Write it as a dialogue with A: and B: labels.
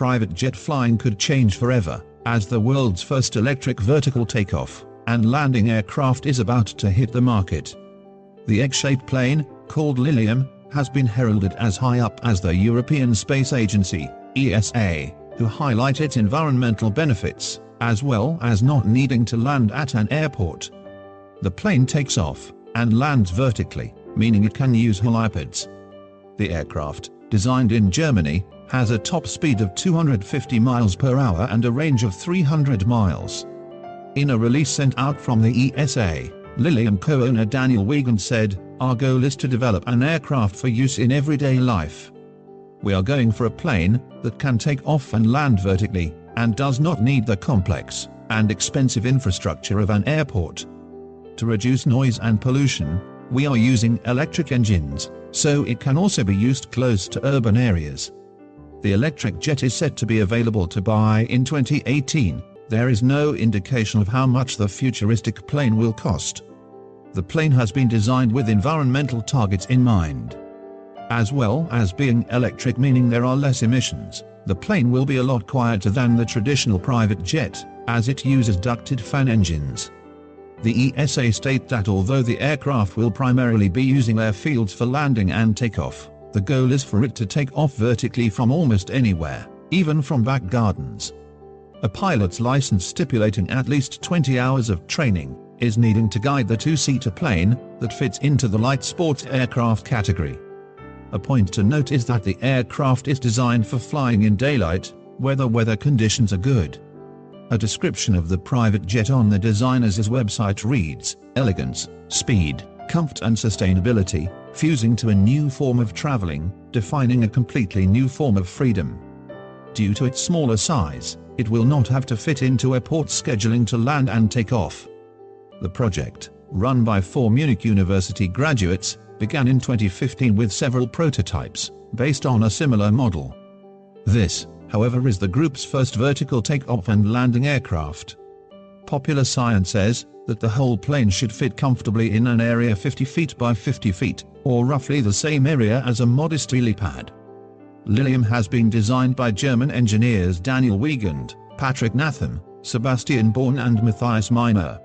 A: private jet flying could change forever, as the world's first electric vertical takeoff and landing aircraft is about to hit the market. The egg-shaped plane, called Lilium, has been heralded as high up as the European Space Agency, ESA, who highlight its environmental benefits, as well as not needing to land at an airport. The plane takes off and lands vertically, meaning it can use helipads. The aircraft, designed in Germany, has a top speed of 250 miles per hour and a range of 300 miles. In a release sent out from the ESA, Lilium co-owner Daniel Wiegand said, "Our goal is to develop an aircraft for use in everyday life. We are going for a plane that can take off and land vertically, and does not need the complex and expensive infrastructure of an airport. To reduce noise and pollution, we are using electric engines, so it can also be used close to urban areas." The electric jet is set to be available to buy in 2018. There is no indication of how much the futuristic plane will cost. The plane has been designed with environmental targets in mind. As well as being electric, meaning there are less emissions, the plane will be a lot quieter than the traditional private jet, as it uses ducted fan engines. The ESA state that although the aircraft will primarily be using airfields for landing and takeoff, the goal is for it to take off vertically from almost anywhere, even from back gardens. A pilot's license stipulating at least 20 hours of training is needing to guide the two-seater plane that fits into the light sports aircraft category. A point to note is that the aircraft is designed for flying in daylight, where the weather conditions are good. A description of the private jet on the designer's website reads, "Elegance, speed, comfort and sustainability, fusing to a new form of traveling, defining a completely new form of freedom." Due to its smaller size, it will not have to fit into airport scheduling to land and take off. The project, run by 4 Munich University graduates, began in 2015 with several prototypes, based on a similar model. This, however, is the group's first vertical takeoff and landing aircraft. Popular Science says that the whole plane should fit comfortably in an area 50 feet by 50 feet, or roughly the same area as a modest helipad. Lilium has been designed by German engineers Daniel Wiegand, Patrick Natham, Sebastian Born and Matthias Meiner.